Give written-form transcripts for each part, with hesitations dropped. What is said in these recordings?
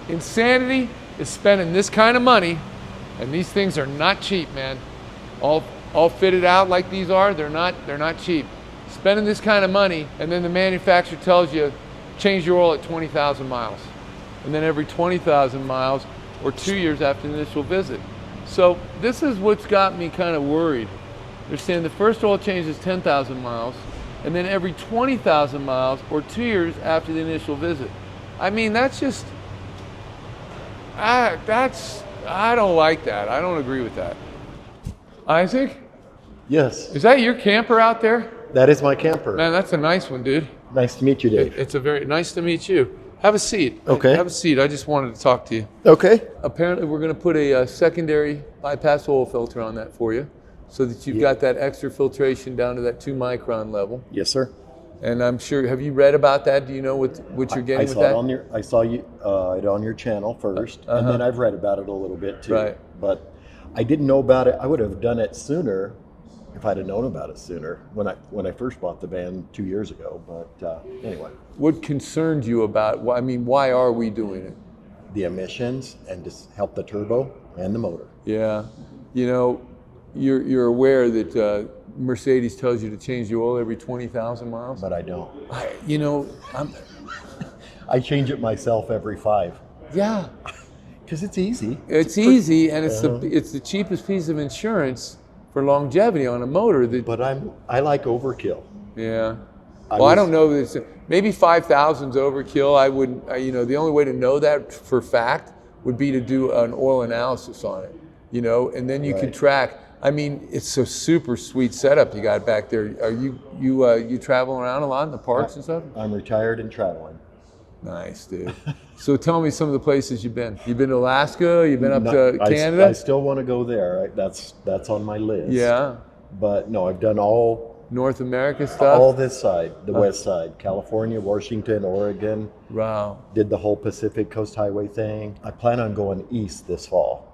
Insanity is spending this kind of money, and these things are not cheap, man. All fitted out like these are, they're not cheap. Spending this kind of money, and then the manufacturer tells you, change your oil at 20,000 miles. And then every 20,000 miles, or 2 years after the initial visit. So this is what's got me kind of worried. They're saying the first oil change is 10,000 miles, and then every 20,000 miles, or 2 years after the initial visit. I mean, that's just, I don't like that. I don't agree with that. Isaac? Yes. Is that your camper out there? That is my camper. Man, that's a nice one, dude. Nice to meet you, Dave. It's a very nice to meet you. Have a seat. Okay. Have a seat. I just wanted to talk to you. Okay. Apparently, we're going to put a secondary bypass oil filter on that for you, so that you've got that extra filtration down to that 2 micron level. Yes, sir. And I'm sure, have you read about that? Do you know what you're getting with that? I saw it on your channel first, and then I've read about it a little bit too. Right. But I didn't know about it. I would have done it sooner if I'd have known about it sooner when I first bought the van 2 years ago. But anyway. What concerned you about? I mean, why are we doing it? The emissions and to help the turbo and the motor. Yeah, you know, you're aware that Mercedes tells you to change the oil every 20,000 miles. But I don't. I change it myself every 5. Yeah. Because it's easy. It's easy, and it's the cheapest piece of insurance for longevity on a motor. But I like overkill. Yeah. I don't know that maybe 5,000 is overkill. I wouldn't. The only way to know that for fact would be to do an oil analysis on it. And then you can track. I mean, it's a super sweet setup you got back there. Are you traveling around a lot in the parks and stuff? I'm retired and traveling. Nice, dude. So tell me some of the places you've been. You've been to Alaska. You've been up to Canada. I still want to go there. That's on my list. Yeah. But no, I've done all North America stuff. All this side, the west side, California, Washington, Oregon. Wow. Did the whole Pacific Coast Highway thing. I plan on going east this fall.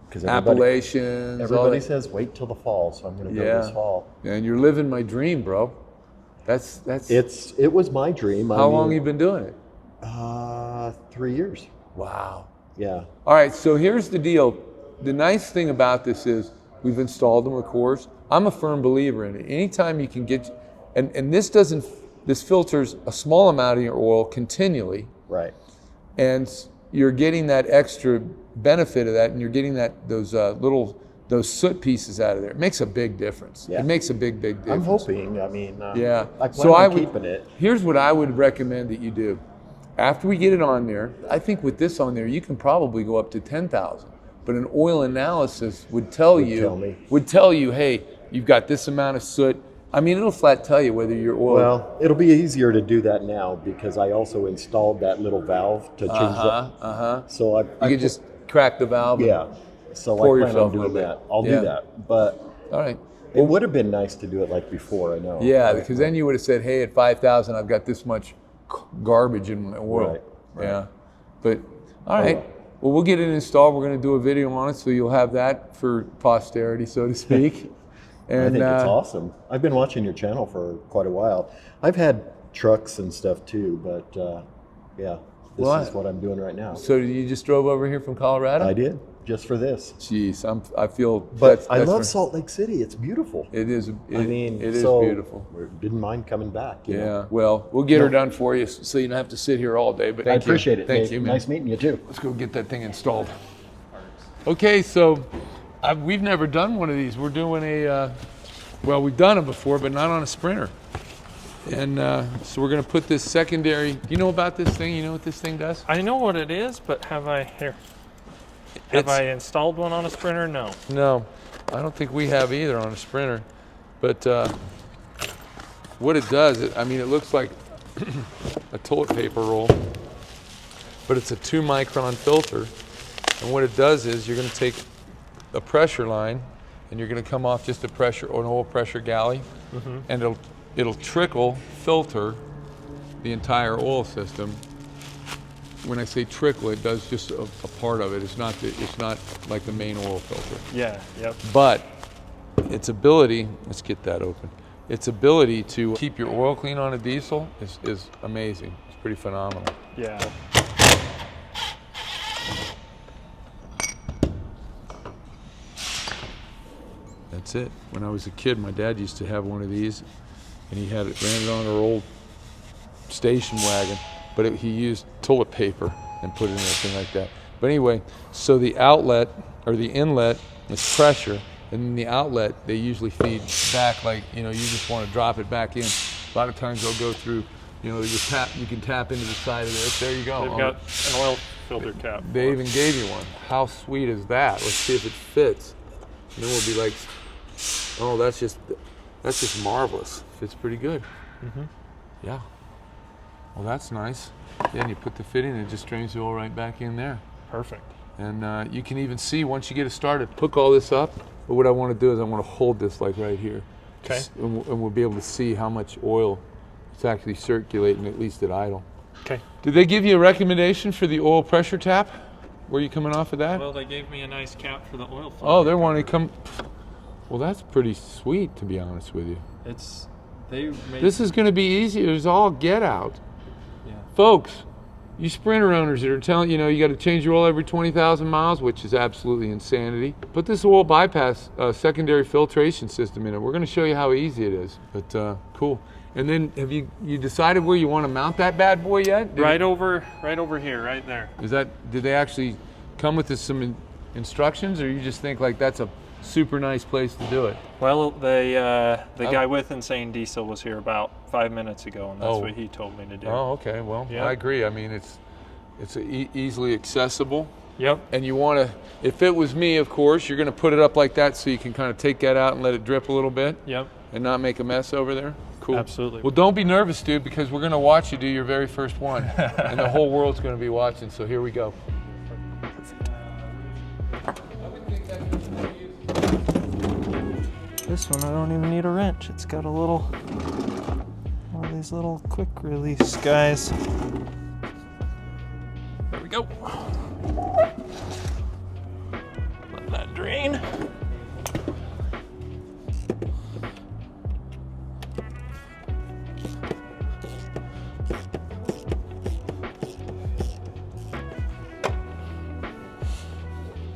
Because Appalachians. Everybody says wait till the fall, so I'm going to go this fall. Yeah, and you're living my dream, bro. That's. It was my dream. How long have you been doing it? 3 years. Wow. Yeah. All right, so here's the deal. The nice thing about this is we've installed them, of course. I'm a firm believer in it. Anytime you can get, and this filters a small amount of your oil continually. Right. And you're getting that extra benefit of that, and you're getting those soot pieces out of there. It makes a big difference. Yeah. It makes a big difference. I'm hoping. I mean, yeah. I plan on keeping it. Here's what I would recommend that you do. After we get it on there, I think with this on there, you can probably go up to 10,000. But an oil analysis would tell you, hey, you've got this amount of soot. I mean, it'll flat tell you whether your oil. Well, it'll be easier to do that now because I also installed that little valve to change So I can just crack the valve. Yeah. So I plan on doing that. I'll do that. But all right. It would have been nice to do it like before, I know. Yeah, because then you would have said, hey, at 5,000, I've got this much garbage in my oil. Right. Yeah. But all right. Well, we'll get it installed. We're going to do a video on it, so you'll have that for posterity, so to speak. And I think it's awesome. I've been watching your channel for quite a while. I've had trucks and stuff too, but yeah, this is what I'm doing right now. So you just drove over here from Colorado? I did, just for this. Jeez, I feel. But I love Salt Lake City. It's beautiful. It is. It is beautiful. Didn't mind coming back. You know? Well, we'll get her done for you, so you don't have to sit here all day. But I appreciate it. Thank you, man. Nice meeting you too. Let's go get that thing installed. Okay, so we've never done one of these. We're doing well, we've done them before, but not on a Sprinter. And so we're going to put this secondary. Do you know about this thing? You know what this thing does? I know what it is, but have I installed one on a Sprinter? No. No, I don't think we have either on a Sprinter. But what it does, it looks like a toilet paper roll, but it's a 2 micron filter. And what it does is you're going to take a pressure line, and you're going to come off just an oil pressure galley, and it'll trickle filter the entire oil system. When I say trickle, it does just a part of it. It's not like the main oil filter. Yeah. Yep. But its ability, let's get that open. Its ability to keep your oil clean on a diesel is amazing. It's pretty phenomenal. Yeah. that's it. When I was a kid, my dad used to have one of these, and he ran it on our old station wagon, but he used toilet paper and put it in a thing like that. But anyway, so the outlet or the inlet is pressure, and then the outlet they usually feed back, like, you know, you just want to drop it back in. A lot of times they'll go through, you know, you can tap into the side of this. There you go. They've got an oil filter cap. They even gave you one. How sweet is that? Let's see if it fits. And then we'll be like, oh, that's just marvelous. Fits pretty good. Mm-hmm. Yeah. Well, that's nice. Then you put the fitting and it just drains the oil right back in there. Perfect. And you can even see once you get it started, hook all this up. But what I want to do is I want to hold this like right here. Okay. And we'll be able to see how much oil it's actually circulating, at least at idle. Okay. Did they give you a recommendation for the oil pressure tap? Were you coming off of that? Well, they gave me a nice cap for the oil filter. Oh, they're wanting to come. Well, that's pretty sweet, to be honest with you. This is going to be easy. It's all get out. Yeah. Folks, you Sprinter owners that are telling, you know, you got to change your oil every 20,000 miles, which is absolutely insanity. Put this oil bypass secondary filtration system in it. We're going to show you how easy it is. But cool. And then have you decided where you want to mount that bad boy yet? Right over here, right there. Did they actually come with some instructions, or you just think like that's a super nice place to do it? Well, the guy with Insane Diesel was here about 5 minutes ago, and that's what he told me to do. Oh, okay. Well, Yep. I agree. I mean, it's easily accessible. Yep. And you want to, if it was me, of course, you're going to put it up like that so you can kind of take that out and let it drip a little bit. Yep. And not make a mess over there. Cool. Absolutely. Well, don't be nervous, dude, because we're going to watch you do your very first one. And the whole world's going to be watching, so here we go. This one, I don't even need a wrench. It's got one of these little quick release guys. There we go. Let that drain.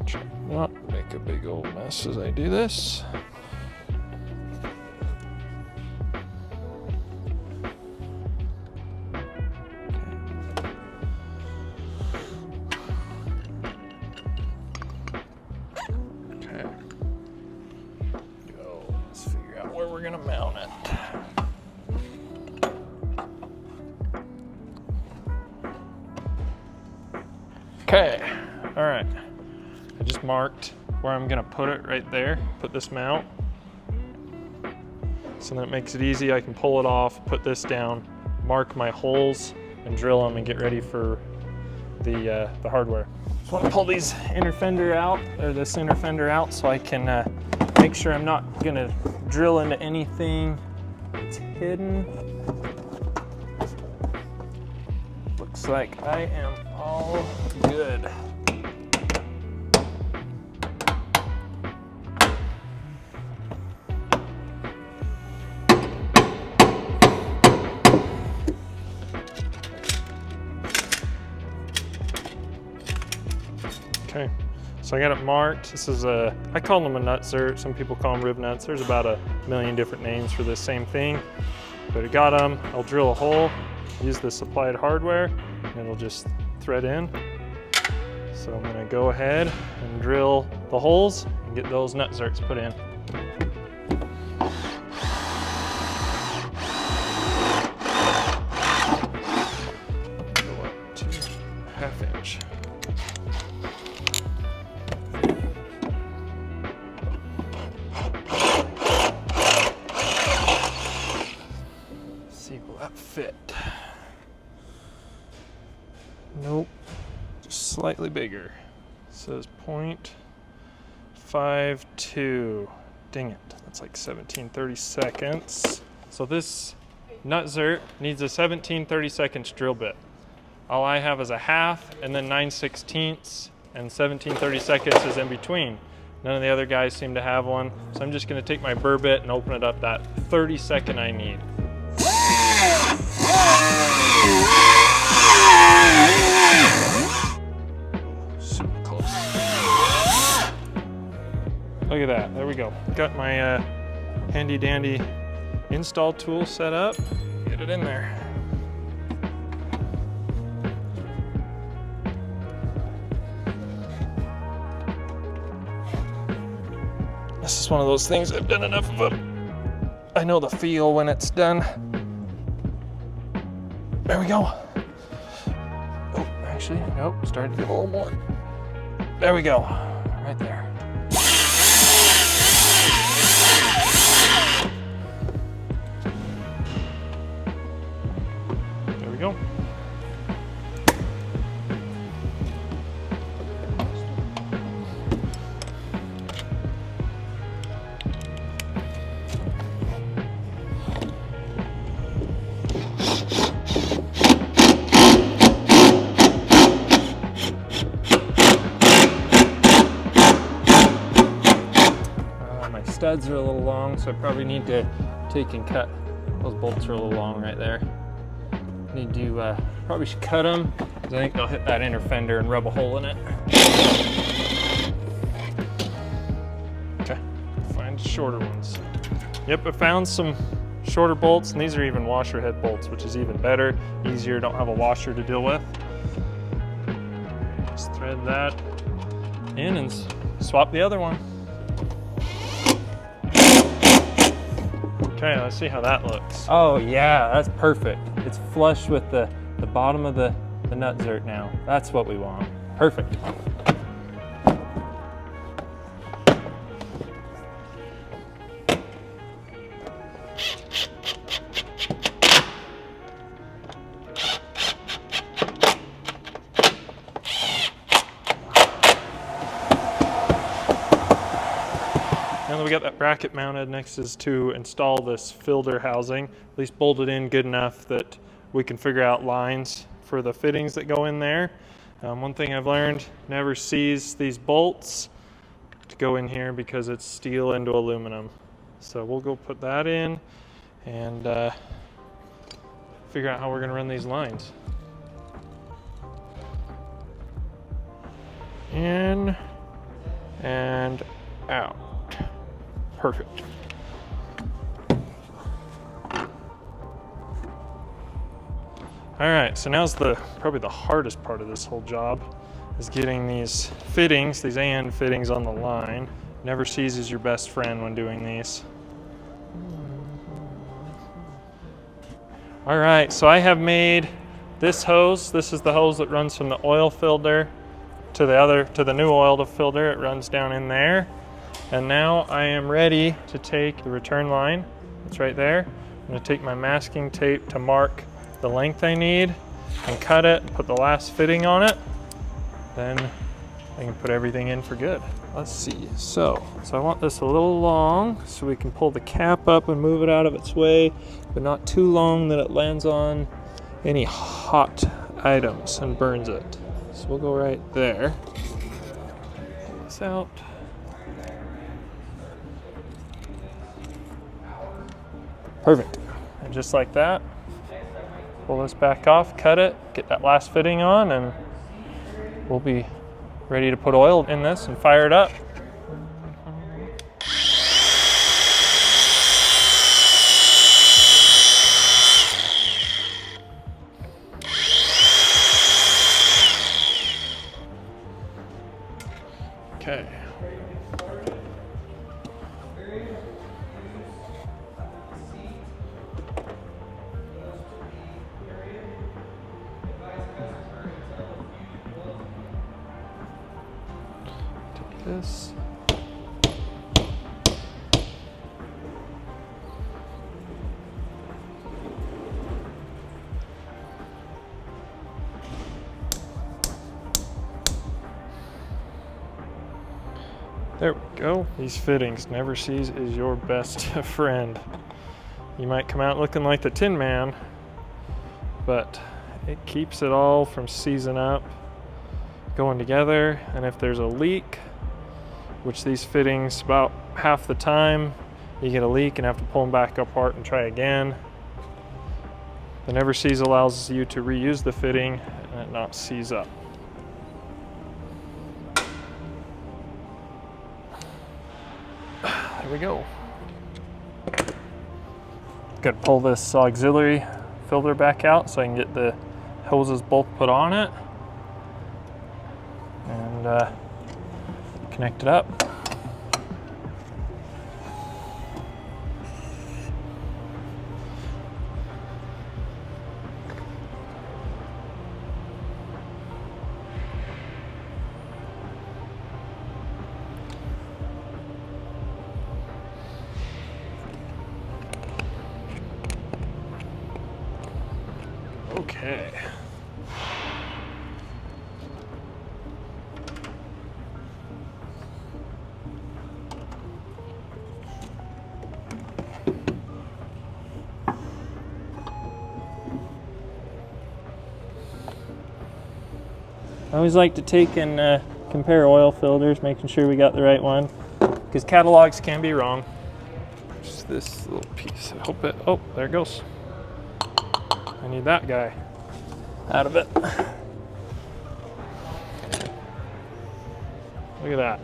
Try not to make a big old mess as I do this. Mount it. Okay, all right. I just marked where I'm gonna put it right there, put this mount. So that makes it easy. I can pull it off, put this down, mark my holes, and drill them and get ready for the hardware. Just wanna pull these inner fender out, or this inner fender out, so I can make sure I'm not gonna drill into anything that's hidden. Looks like I am all good. Okay. So I got it marked. This is I call them a nutsert. Some people call them rib nuts. There's about a million different names for this same thing. But I got them. I'll drill a hole, use the supplied hardware, and it'll just thread in. So I'm gonna go ahead and drill the holes and get those nutserts put in. Go up to 1/2 inch. Fit. Nope, just slightly bigger. It says 0.52. Dang it, that's like 17 seconds. So this nutsert needs a 17 seconds drill bit. All I have is a 1/2 and then 9/16, and 17 seconds is in between. None of the other guys seem to have one, so I'm just gonna take my burr bit and open it up that 30-second I need. Super close. Look at that, there we go. Got my handy dandy install tool set up. Get it in there. This is one of those things, I've done enough of them. I know the feel when it's done. There we go. Oh, actually, nope, started to get a little more. There we go, right there. There we go. Studs are a little long, so I probably need to take and cut. Those bolts are a little long right there. Need to, probably should cut them, because I think they'll hit that inner fender and rub a hole in it. Okay, find shorter ones. Yep, I found some shorter bolts, and these are even washer head bolts, which is even better, easier, don't have a washer to deal with. Just thread that in and swap the other one. Okay, let's see how that looks. Oh yeah, that's perfect. It's flush with the bottom of the nutsert now. That's what we want. Perfect. Now that we got that bracket mounted, next is to install this filter housing, at least bolt it in good enough that we can figure out lines for the fittings that go in there. One thing I've learned, never seize these bolts to go in here because it's steel into aluminum. So we'll go put that in and figure out how we're gonna run these lines. In and out. Perfect. All right, so now's probably the hardest part of this whole job is getting these fittings, these AN fittings on the line. Never seizes your best friend when doing these. All right, so I have made this hose. This is the hose that runs from the oil filter to the new oil filter. It runs down in there. And now I am ready to take the return line. It's right there. I'm gonna take my masking tape to mark the length I need and cut it and put the last fitting on it. Then I can put everything in for good. Let's see, so I want this a little long so we can pull the cap up and move it out of its way, but not too long that it lands on any hot items and burns it. So we'll go right there. Pull this out. Perfect, and just like that, pull this back off, cut it, get that last fitting on, and we'll be ready to put oil in this and fire it up. Okay. This. There we go. These fittings, never seize is your best friend. You might come out looking like the Tin Man, but it keeps it all from seizing up, going together, and if there's a leak, which these fittings about half the time you get a leak and have to pull them back apart and try again. The never seize allows you to reuse the fitting and it not seize up. There we go. Got to pull this auxiliary filter back out so I can get the hoses both put on it and connect it up. Okay. I always like to take and compare oil filters, making sure we got the right one, because catalogs can be wrong. Just this little piece. I hope it. Oh, there it goes. I need that guy out of it. Look at that.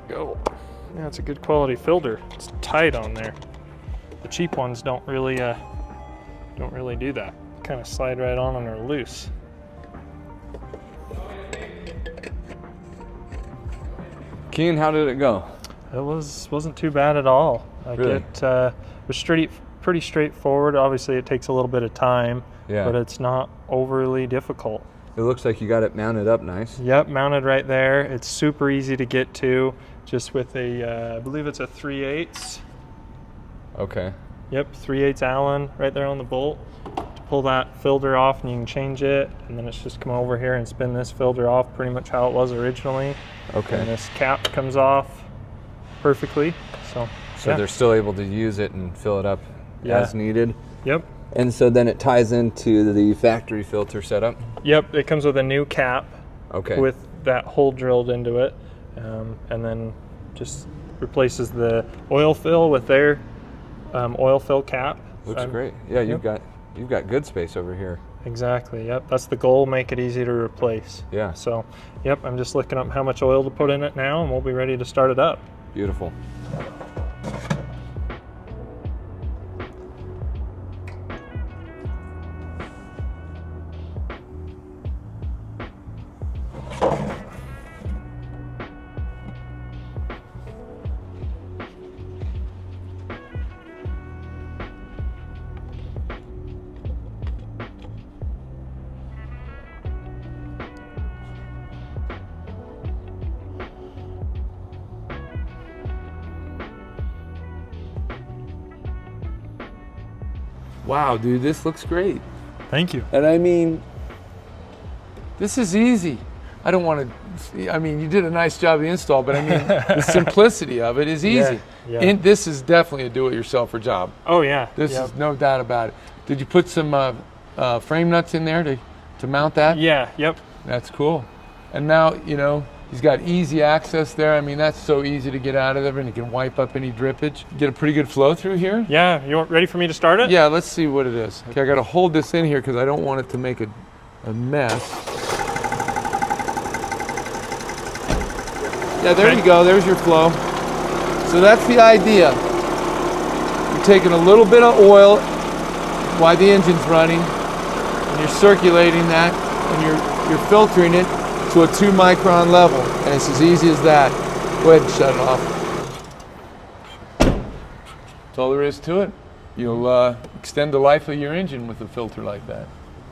Go. Yeah, it's a good quality filter. It's tight on there. The cheap ones don't really do that. Kind of slide right on and are loose. Kehin, how did it go? It wasn't too bad at all. Like Really? It was pretty straightforward. Obviously, it takes a little bit of time, Yeah. but it's not overly difficult. It looks like you got it mounted up nice. Yep, mounted right there. It's super easy to get to, just with a, I believe it's a 3/8. Okay. Yep, 3/8 Allen right there on the bolt. To pull that filter off, and you can change it, and then it's just come over here and spin this filter off pretty much how it was originally. Okay. And this cap comes off perfectly. So yeah. they're still able to use it and fill it up Yeah. as needed. Yep. And so then it ties into the factory filter setup. Yep, it comes with a new cap Okay. with that hole drilled into it, and then just replaces the oil fill with their oil fill cap. Looks So great. Yeah, Yep. you've got good space over here. Exactly. Yep, that's the goal. Make it easy to replace. Yeah. So, yep, I'm just looking up how much oil to put in it now, and we'll be ready to start it up. Beautiful. Wow, dude, this looks great. Thank you. And I mean, this is easy. I don't want to, I mean, you did a nice job of the install, but I mean, the simplicity of it is easy. Yeah. And this is definitely a do-it-yourselfer job. Oh yeah. This Yep. is no doubt about it. Did you put some frame nuts in there to mount that? Yeah. Yep. That's cool. And now, you know, he's got easy access there. I mean, that's so easy to get out of there, and you can wipe up any drippage. Get a pretty good flow through here. Yeah. You ready for me to start it? Yeah, let's see what it is. Okay, I got to hold this in here because I don't want it to make a mess. Yeah, there you go. There's your flow. So that's the idea. You're taking a little bit of oil while the engine's running, and you're circulating that, and you're filtering it to a 2-micron level, and it's as easy as that. Go ahead and shut it off. That's all there is to it. You'll extend the life of your engine with a filter like that.